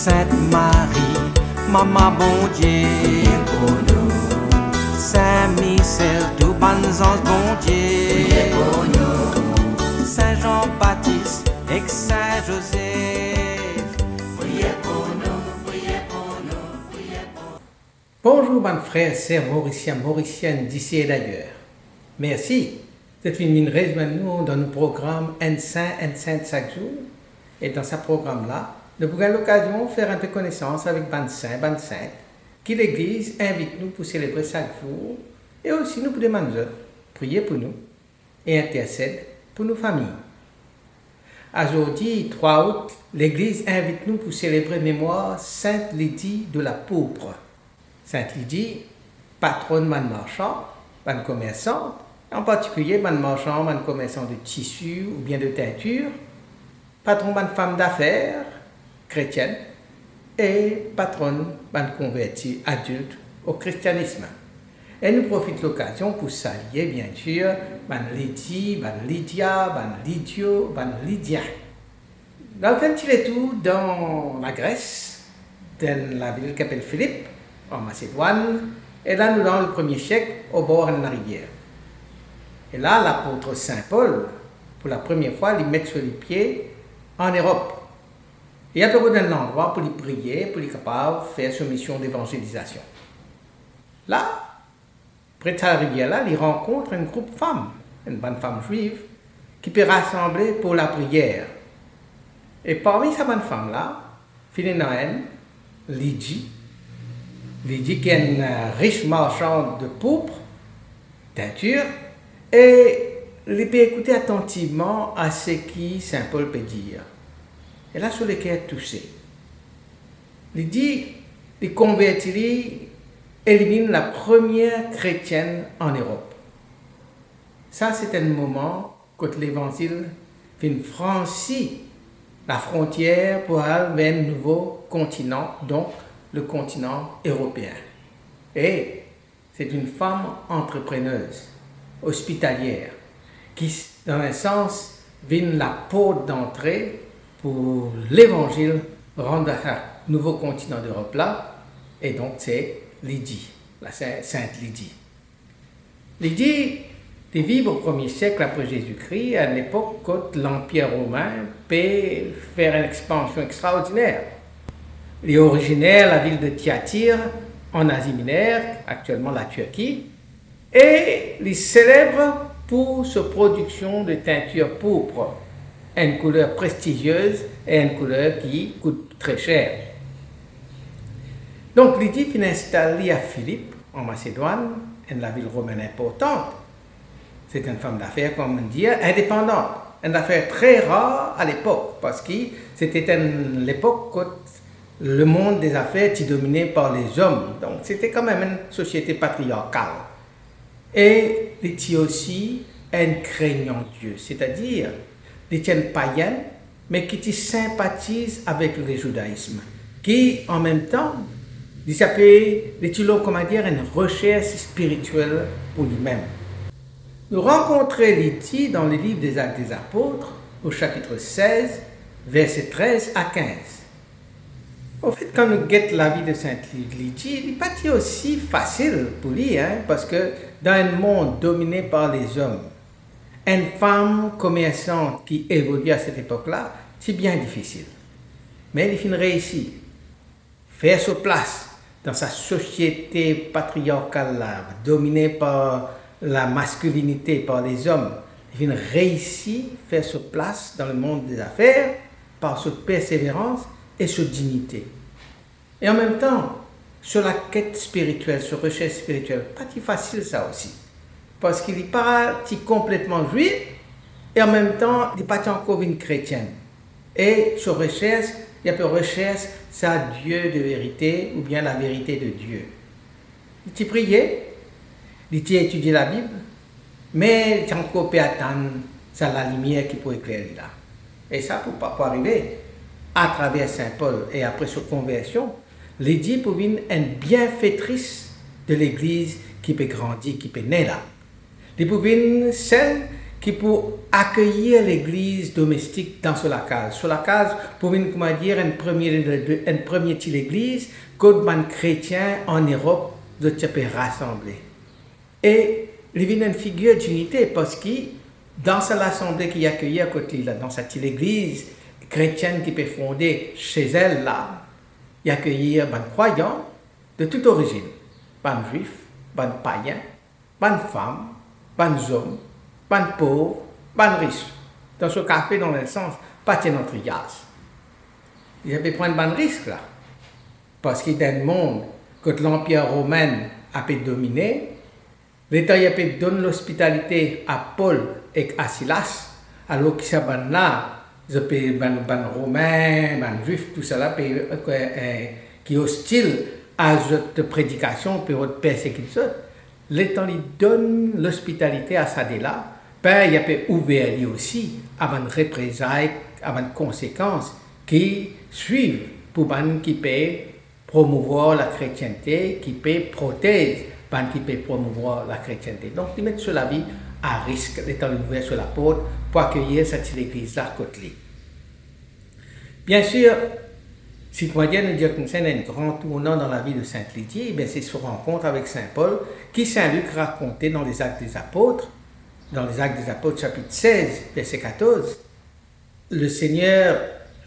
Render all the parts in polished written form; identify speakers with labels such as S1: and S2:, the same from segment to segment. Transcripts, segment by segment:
S1: Sainte Marie, Maman bon Dieu, pour nous. Saint Michel, tout bon ange bon Dieu, pour nous. Saint Jean-Baptiste et Saint Joseph, priez pour nous, priez pour nous, priez pour nous.
S2: Bonjour, mes frères et sœurs mauriciens, mauriciennes d'ici et d'ailleurs. Merci d'être venus rejoindre nous dans nos programmes Un Saint chaque jour. Et dans ce programme-là, nous avons l'occasion de faire un peu connaissance avec Ban Saint, Ban Sainte, qui l'Église invite nous pour célébrer chaque jour. Et aussi nous pour demander, prier pour nous et intercéder pour nos familles. Aujourd'hui, 3 août, l'Église invite nous pour célébrer mémoire Sainte Lydie de la Pourpre. Sainte Lydie, patronne man marchand, man commerçante, en particulier man marchand, man commerçant de tissus ou bien de teinture, patron man femme d'affaires chrétienne et patronne man converti adulte au christianisme. Et nous profite de l'occasion pour saluer bien sûr man Lydie, man Lydia, man Lydio, man Lydia. Dans un petit retour dans la Grèce, dans la ville qui s'appelle Philippe, en Macédoine, et là nous dans le 1er siècle au bord de la rivière. Et là l'apôtre Saint Paul, pour la première fois, il met sur les pieds en Europe. Il y a besoin d'un endroit pour les prier, pour les capables de faire sa mission d'évangélisation. Là, près de la rivière-là, il rencontre un groupe de femmes, une bonne femme juive, qui peut rassembler pour la prière. Et parmi ces bonnes femmes-là, Philinoën, Lydie qui est une riche marchande de pourpre, teinture, et il peut écouter attentivement à ce que Saint Paul peut dire. Et là, sur le cœur touché. Lydie, les convertis, élimine la première chrétienne en Europe. Ça, c'est un moment quand l'Évangile vient franchir la frontière pour aller vers un nouveau continent, donc le continent européen. Et c'est une femme entrepreneuse, hospitalière, qui, dans un sens, vient la porte d'entrée pour l'Évangile rendre à ce nouveau continent d'Europe là. Et donc, c'est Lydie, la Sainte Lydie. Lydie vit au 1er siècle après Jésus-Christ, à l'époque où l'Empire romain peut faire une expansion extraordinaire. Il est originaire de la ville de Thyatire, en Asie mineure, actuellement la Turquie, et il est célèbre pour sa production de teinture pourpre, une couleur prestigieuse et une couleur qui coûte très cher. Donc Lydie fut installée à Philippe, en Macédoine, une ville romaine importante. C'est une femme d'affaires, comme on dit, indépendante. Une affaire très rare à l'époque, parce que c'était l'époque où le monde des affaires était dominé par les hommes. Donc c'était quand même une société patriarcale. Et il était aussi un craignant Dieu, c'est-à-dire il était un païen, mais qui sympathise avec le judaïsme, qui en même temps, il s'appelait une recherche spirituelle pour lui-même. Nous rencontrons Lydie dans le livre des Actes des Apôtres, au chapitre 16, versets 13 à 15. En fait, quand nous guettons la vie de Sainte Lydie, il n'est pas aussi facile pour lui, parce que dans un monde dominé par les hommes, une femme commerçante qui évolue à cette époque-là, c'est bien difficile. Mais il finit réussi. Faire sa place dans sa société patriarcale, dominée par la masculinité, par les hommes, il finit réussi faire sa place dans le monde des affaires par sa persévérance et sa dignité. Et en même temps, sur la quête spirituelle, sur la recherche spirituelle, pas si facile ça aussi. Parce qu'il n'est pas complètement juif et en même temps, il n'est pas encore une chrétienne. Et sur recherche, il y a recherche sa Dieu de vérité ou bien la vérité de Dieu. Il t'a prié, il t'a étudié la Bible, mais il t'a encore pu attendre la lumière qui peut éclairer là. Et ça, pour arriver à travers Saint Paul et après sa conversion, Lydie pour une bienfaitrice de l'Église qui peut grandir, qui peut naître là. Il pour une celle qui pour accueillir l'église domestique dans ce case. Sur la case, pour une, comment dire, une première église, que les chrétiens en Europe de rassembler. Et il y a une figure d'unité parce que dans cette assemblée qui accueillit à côté, là, dans cette église chrétienne qui peut fonder chez elle, là, il accueillit des croyants de toute origine, des juifs, des païens, des femmes, des hommes, des pauvres, des riches. Dans ce café, dans le sens, pas de notre triage. Il y avait prendre un risque là, parce qu'il y a un monde que l'Empire romain a pu dominer. L'État a pu donner l'hospitalité à Paul et à Silas, alors que ces là, les Romains, les Juifs, tout cela, qui est hostile à cette prédication, puis à persécution. L'État lui donne l'hospitalité à ça là, ben il a pu ouvrir lui aussi à une représailles, à une conséquence qui suivent pour les qui peut promouvoir la chrétienté, qui peut protéger, qui peut promouvoir la chrétienté. Donc, ils mettent sur la vie à risque, l'étant ouvert sur la porte pour accueillir cette église-là côté. Bien sûr, si vous voyez, nous disons que c'est un grand tournant dans la vie de Sainte Lydie, c'est ce rencontre avec Saint Paul, qui Saint Luc racontait dans les Actes des Apôtres, chapitre 16, verset 14. Le Seigneur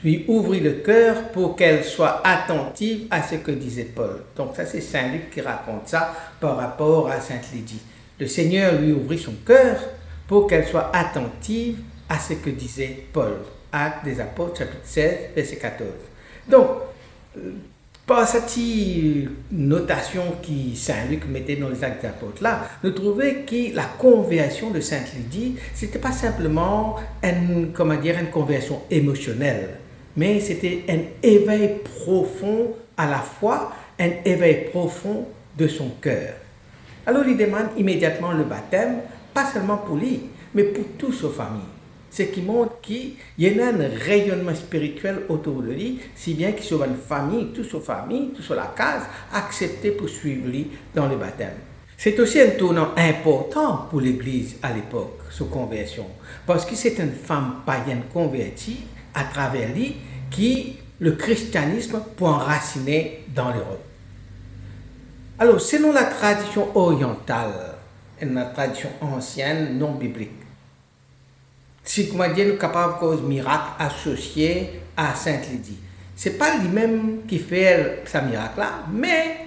S2: lui ouvrit le cœur pour qu'elle soit attentive à ce que disait Paul. Donc ça, c'est Saint Luc qui raconte ça par rapport à Sainte Lydie. Le Seigneur lui ouvrit son cœur pour qu'elle soit attentive à ce que disait Paul. Actes des Apôtres, chapitre 16, verset 14. Donc, par cette notation que Saint Luc mettait dans les Actes des Apôtres là, nous trouvons que la conversion de Sainte Lydie, c'était pas simplement une conversion émotionnelle, mais c'était un éveil profond à la foi, un éveil profond de son cœur. Alors il demande immédiatement le baptême, pas seulement pour lui, mais pour toute sa famille. Ce qui montre qu'il y a un rayonnement spirituel autour de lui, si bien qu'il soit une famille, toute sa famille, toute la case, accepté pour suivre lui dans le baptême. C'est aussi un tournant important pour l'Église à l'époque, sa conversion, parce que c'est une femme païenne convertie à travers lui qui le christianisme peut enraciner dans l'Europe. Alors, selon la tradition orientale, une tradition ancienne, non biblique, si comment dire, nous sommes capables de cause miracle associé à Sainte Lydie. Ce n'est pas lui-même qui fait ce miracle-là, mais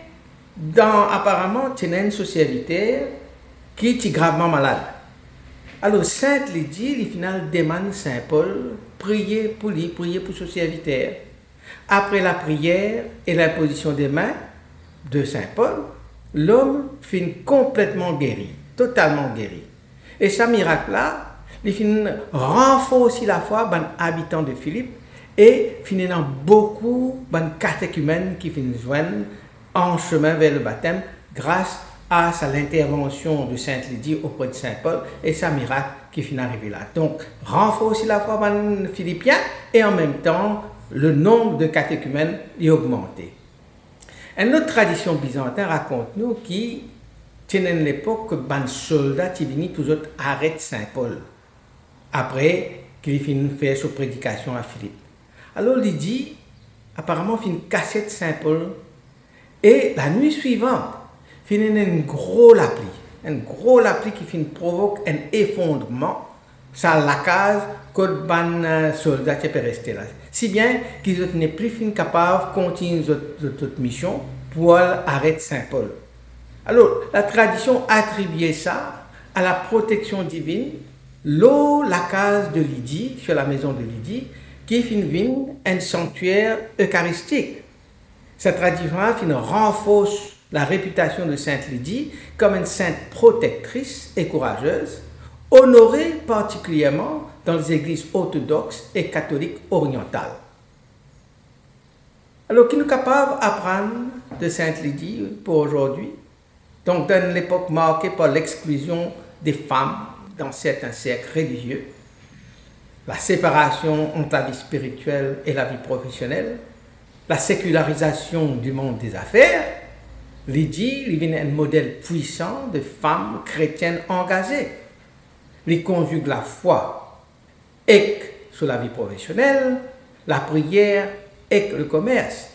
S2: apparemment, il y a une société qui est gravement malade. Alors, Sainte Lydie, au final, demande Saint Paul, prier pour lui, prier pour son serviteur. Après la prière et l'imposition des mains de Saint Paul, l'homme finit complètement guéri, totalement guéri. Et ce miracle-là, il finit renforcer la foi des habitants de Philippe et finit dans beaucoup de catéchumènes qui finissent joindre en chemin vers le baptême grâce à l'intervention de Sainte Lydie auprès de Saint Paul et sa miracle qui finit arrivé là. Donc, renforcer la foi des Philippiens et en même temps, le nombre de catéchumènes est augmenté. Une autre tradition byzantine raconte-nous qui tenait l'époque que les soldats qui venaient toujours arrêter Saint Paul après qu'il finit de faire sa prédication à Philippe. Alors il dit, apparemment, il finit casser Saint Paul et la nuit suivante, il finit un gros lapli qui finit provoque un effondrement sur la case que les soldats qui peuvent rester là. Si bien qu'ils n'étaient plus capables de continuer cette mission pour arrêter Saint Paul. Alors, la tradition attribuait ça à la protection divine, la case de Lydie, sur la maison de Lydie, qui finit un sanctuaire eucharistique. Cette tradition renforce la réputation de Sainte Lydie comme une sainte protectrice et courageuse, honorée particulièrement dans les églises orthodoxes et catholiques orientales. Alors, qui nous capable d'apprendre de Sainte Lydie pour aujourd'hui? Donc, dans l'époque marquée par l'exclusion des femmes dans certains cercles religieux, la séparation entre la vie spirituelle et la vie professionnelle, la sécularisation du monde des affaires, Lydie est un modèle puissant de femme chrétienne engagée. Il conjugue la foi avec sur la vie professionnelle, la prière avec le commerce.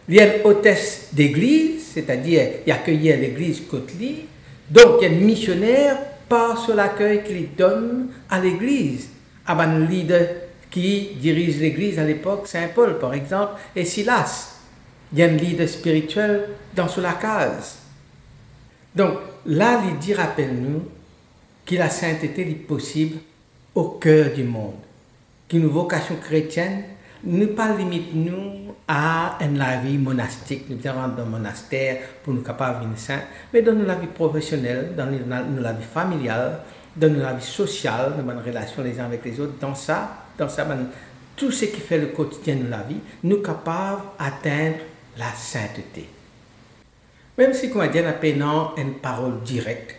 S2: Il y a une hôtesse d'église, c'est-à-dire il accueille l'église côté, donc il y a un missionnaire par sur l'accueil qu'il donne à l'église. À un leader qui dirige l'église à l'époque, Saint Paul par exemple, et Silas. Il y a un leader spirituel dans la case. Donc là, il dit, rappelle-nous que la sainteté est possible au cœur du monde, qu'une vocation chrétienne ne pas limite nous à la vie monastique, nous rentrons dans le monastère pour nous capables de saints, mais dans la vie professionnelle, dans la vie familiale, dans la vie sociale, dans nos relations les uns avec les autres, dans ça, tout ce qui fait le quotidien de la vie, nous capables d'atteindre la sainteté. Même si, comme on dit, on n'a pas une parole directe,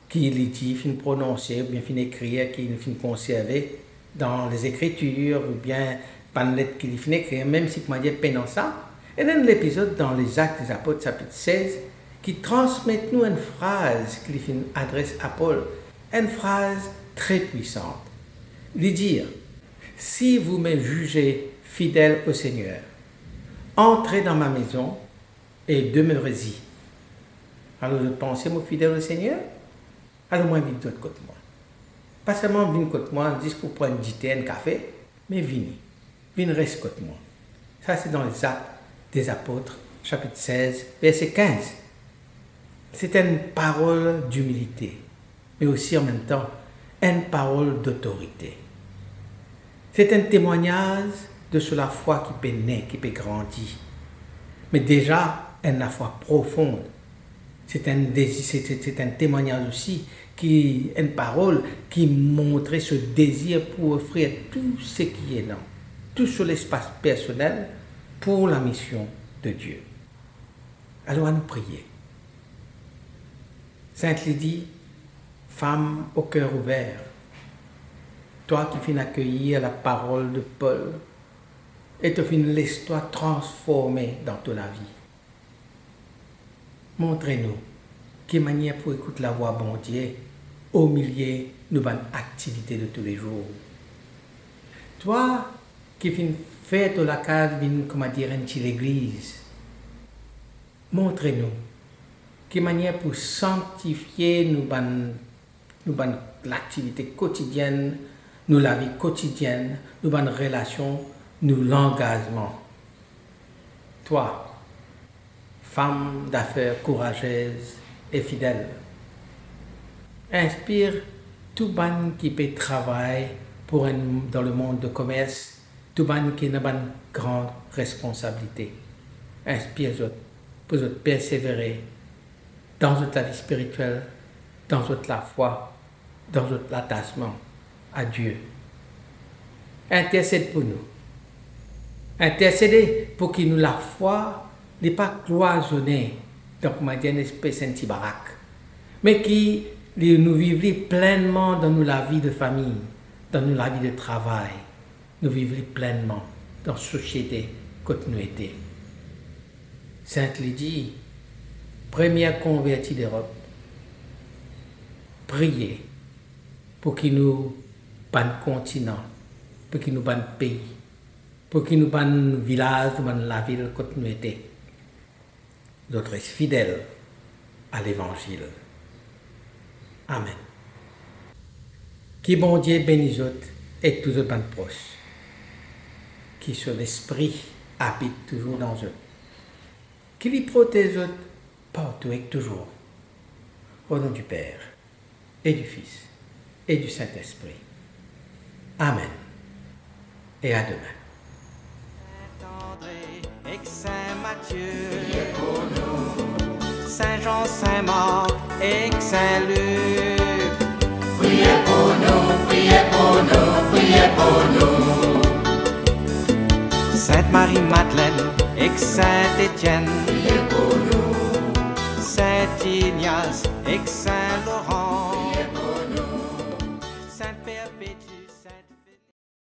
S2: qui est dit, fin prononcée, ou bien fin écrire, qui fin conservée dans les Écritures, ou bien pas une lettre qui est fin écrire, même si, comme on dit, on ça. Et dans l'épisode dans les Actes des Apôtres, chapitre 16, qui transmet nous une phrase qui fin adresse à Paul, une phrase très puissante. Lui dire, si vous me jugez fidèle au Seigneur, entrez dans ma maison et demeurez-y. Alors, je pensais, moi, fidèle au Seigneur, alors moi, venez de l'autre côté de moi. Pas seulement venez côté de moi, juste pour prendre du thé, un café, mais venez. Venez rester côté de moi. Ça, c'est dans les Actes des Apôtres, chapitre 16, verset 15. C'est une parole d'humilité, mais aussi en même temps, une parole d'autorité. C'est un témoignage de la foi qui peut naître, qui peut grandir. Mais déjà, la foi profonde. C'est un témoignage aussi, une parole qui montrait ce désir pour offrir tout ce qui est là, tout sur l'espace personnel pour la mission de Dieu. Alors, à nous prier. Sainte Lydie, femme au cœur ouvert, toi qui viens accueillir la parole de Paul, et te laisse-toi transformer dans toute la vie. Montrez-nous quelle manière pour écouter la voix bon Dieu au milieu de nos activités de tous les jours. Toi qui viens faire de la case, comment dire, l'église, montrez-nous quelle manière pour sanctifier l'activité quotidienne, nous la vie quotidienne, nous relations, nous l'engagement. Toi, femme d'affaires courageuse et fidèle, inspire tout le monde qui peut travailler dans le monde de commerce, tout le monde qui a une grande responsabilité. Inspire-les pour persévérer dans la vie spirituelle, dans la foi, dans l'attachement à Dieu. Intercède pour nous. Intercéder pour que nous la foi n'est pas cloisonnée, donc on dit une espèce de baraque, mais qui nous vivons pleinement dans la vie de famille, dans la vie de travail, nous vivons pleinement dans la société que nous étions. Sainte Lydie, première convertie d'Europe, priez pour qu'il nous ban continent, pour qu'il nous ban pays, pour qu'il nous ban village, la ville que nous étions. D'autres fidèles à l'évangile. Amen. Qui bon Dieu bénisse autres et tous les bonnes proches. Qui sur l'esprit habite toujours dans eux. Qui les protège autres partout et toujours. Au nom du Père et du Fils et du Saint-Esprit. Amen. Et à demain.
S1: Saint-André et Saint Matthieu, priez pour nous. Saint Jean, Saint Marc et Saint Luc, priez pour nous, priez pour nous, priez pour nous. Sainte Marie-Madeleine et Saint Étienne, priez pour nous. Saint Ignace et Saint Laurent,